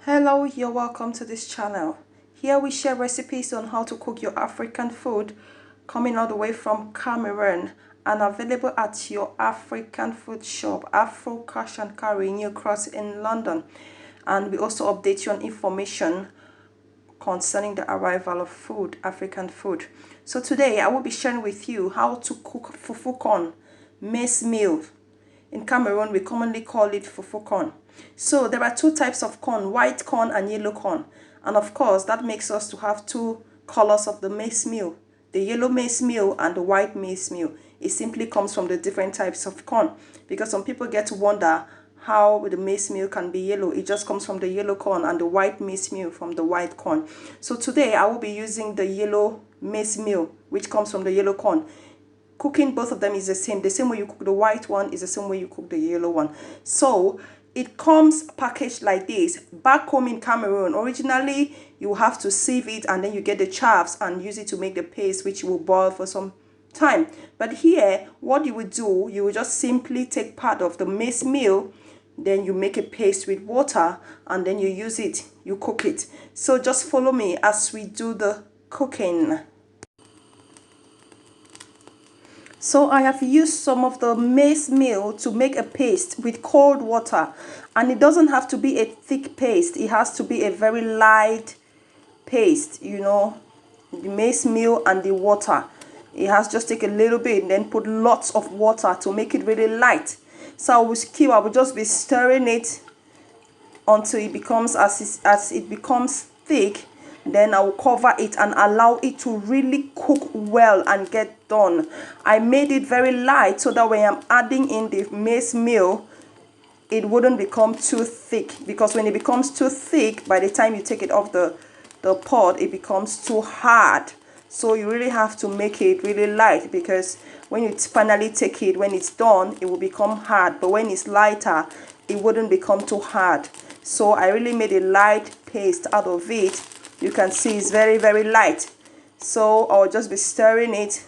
Hello, you're welcome to this channel. Here we share recipes on how to cook your African food, coming all the way from Cameroon and available at your African food shop, AFRO Cash and Carry, New Cross in London. And we also update you on information concerning the arrival of food, African food. So today I will be sharing with you how to cook fufu corn, maize meal. In Cameroon, we commonly call it fufu corn. So there are two types of corn, white corn and yellow corn. And of course, that makes us to have two colors of the maize meal, the yellow maize meal and the white maize meal. It simply comes from the different types of corn, because some people get to wonder how the maize meal can be yellow. It just comes from the yellow corn, and the white maize meal from the white corn. So today I will be using the yellow maize meal, which comes from the yellow corn. Cooking both of them is the same. The same way you cook the white one is the same way you cook the yellow one. So it comes packaged like this. Back home in Cameroon, originally you have to sieve it and then you get the chaffs and use it to make the paste, which you will boil for some time. But here, what you would do, you will just simply take part of the maize meal, then you make a paste with water, and then you use it, you cook it. So just follow me as we do the cooking. So I have used some of the maize meal to make a paste with cold water, and it doesn't have to be a thick paste. It has to be a very light paste, you know, the maize meal and the water. It has just take a little bit and then put lots of water to make it really light. So I will just be stirring it until it becomes as it becomes thick. Then I will cover it and allow it to really cook well and get done. I made it very light so that when I'm adding in the maize meal, it wouldn't become too thick, because when it becomes too thick, by the time you take it off the pot, it becomes too hard. So you really have to make it really light, because when you finally take it, when it's done, it will become hard. But when it's lighter, it wouldn't become too hard. So I really made a light paste out of it. You can see it's very, very light. So I'll just be stirring it,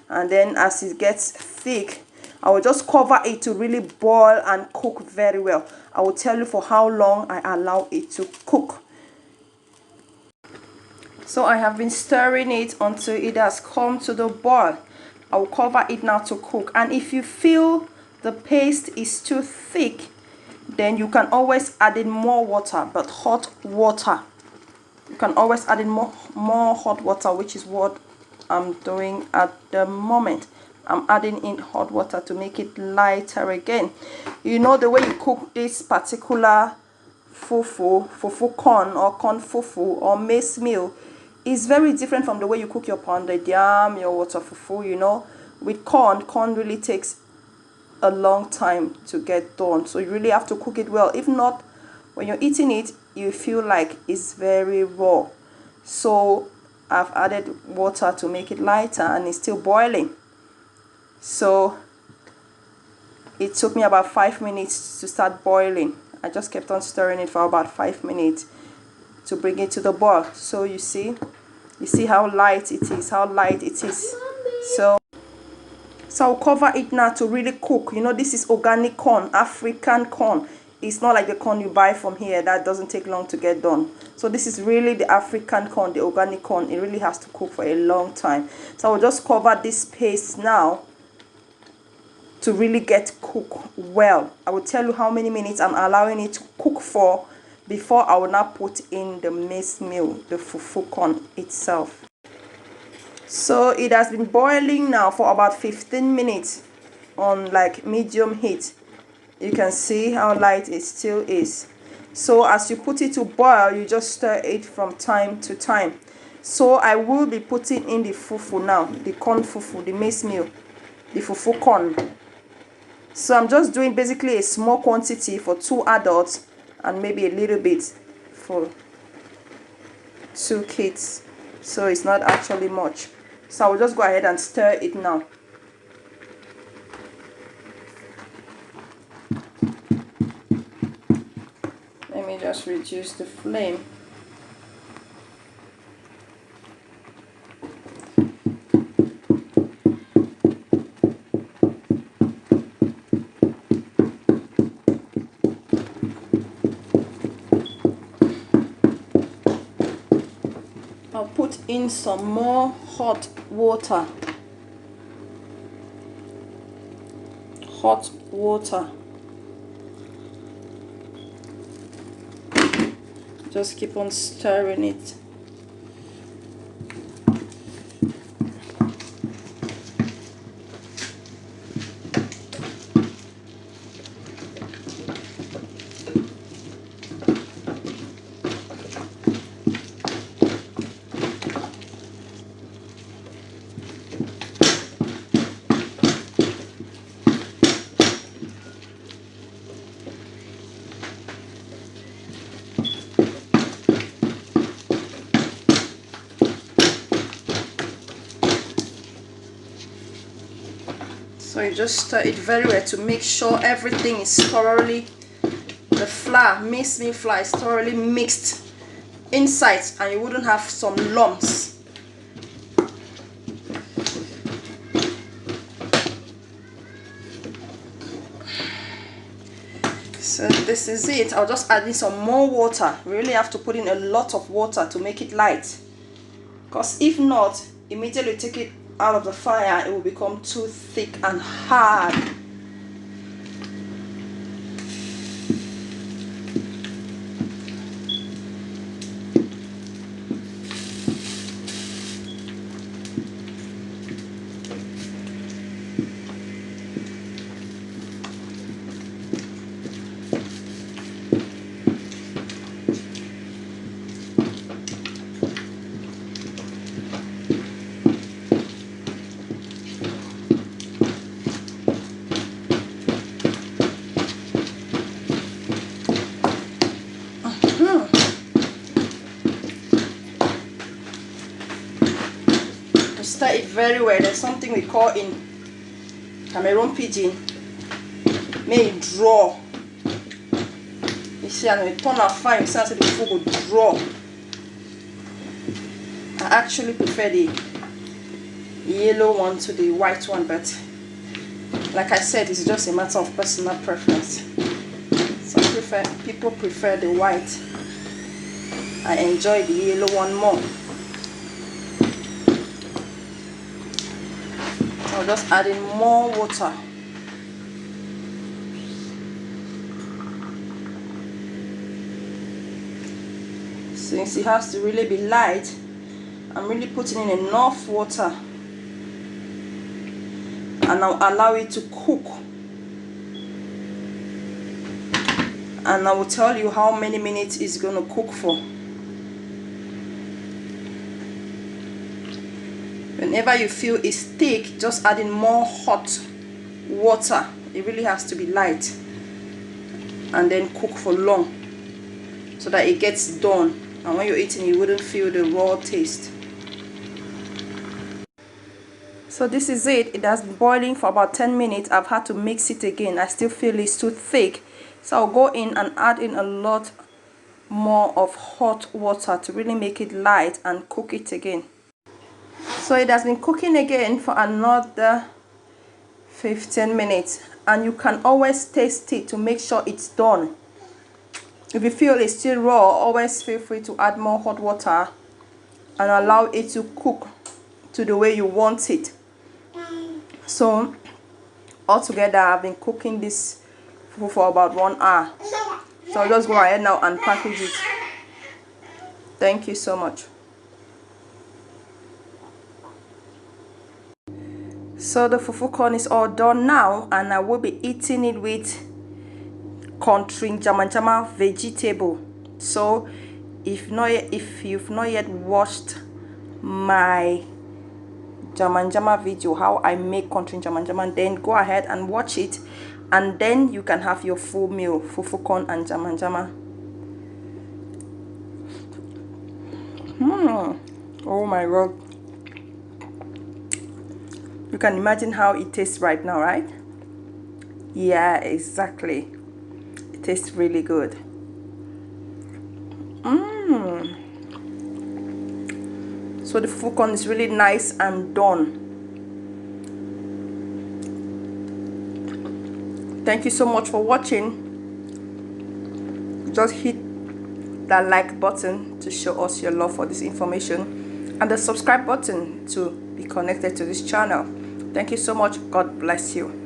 and then as it gets thick, I will just cover it to really boil and cook very well. I will tell you for how long I allow it to cook. So I have been stirring it until it has come to the boil. I will cover it now to cook. And if you feel the paste is too thick, then you can always add in more water, but hot water. You can always add in more hot water, which is what I'm doing at the moment. I'm adding in hot water to make it lighter again. You know, the way you cook this particular fufu corn, or corn fufu, or maize meal, is very different from the way you cook your pounded yam, your water fufu. You know, with corn really takes a long time to get done, so you really have to cook it well. If not, when you're eating it, you feel like it's very raw. So I've added water to make it lighter, and it's still boiling. So it took me about 5 minutes to start boiling. I just kept on stirring it for about 5 minutes to bring it to the boil. So you see how light it is, So I'll cover it now to really cook. You know, this is organic corn, African corn. It's not like the corn you buy from here that doesn't take long to get done. So this is really the African corn, the organic corn. It really has to cook for a long time. So I'll just cover this paste now to really get cooked well. I will tell you how many minutes I'm allowing it to cook for before I will now put in the maize meal, the fufu corn itself. So it has been boiling now for about 15 minutes on like medium heat. You can see how light it still is. So as you put it to boil, you just stir it from time to time. So I will be putting in the fufu now, the corn fufu, the maize meal, the fufu corn. So I'm just doing basically a small quantity for 2 adults and maybe a little bit for 2 kids. So it's not actually much. So I will just go ahead and stir it now. Let me just reduce the flame. I'll put in some more hot water. Hot water. Just keep on stirring it. So you just stir it very well to make sure everything is thoroughly, the flour, mixed meat flour is thoroughly mixed inside and you wouldn't have some lumps. So this is it. I'll just add in some more water. We really have to put in a lot of water to make it light, because if not, immediately take it out of the fire, it will become too thick and hard. Stir it very well. There's something we call in Cameroon pidgin, may it draw. You see, and we turn our fire, you see the fufu will draw. I actually prefer the yellow one to the white one, but like I said, it's just a matter of personal preference. Some people prefer the white. I enjoy the yellow one more. I'll just add in more water. Since it has to really be light, I'm really putting in enough water, and I'll allow it to cook. And I will tell you how many minutes it's going to cook for. Whenever you feel it's thick, just add in more hot water. It really has to be light, and then cook for long so that it gets done, and when you're eating you wouldn't feel the raw taste. So this is it. It has been boiling for about 10 minutes. I've had to mix it again. I still feel it's too thick, so I'll go in and add in a lot more of hot water to really make it light and cook it again. So it has been cooking again for another 15 minutes, and you can always taste it to make sure it's done. If you feel it's still raw, always feel free to add more hot water and allow it to cook to the way you want it. So altogether I've been cooking this fufu for about 1 hour. So I'll just go ahead now and package it. Thank you so much. So the fufu corn is all done now, and I will be eating it with country jama vegetable. So if you've not yet watched my jama video, how I make country jama, then go ahead and watch it, and then you can have your full meal, fufu corn and jama. Oh my god, you can imagine how it tastes right now, right? Yeah, exactly. It tastes really good. So the fufu corn is really nice and done. Thank you so much for watching. Just hit that like button to show us your love for this information. and the subscribe button to be connected to this channel. Thank you so much. God bless you.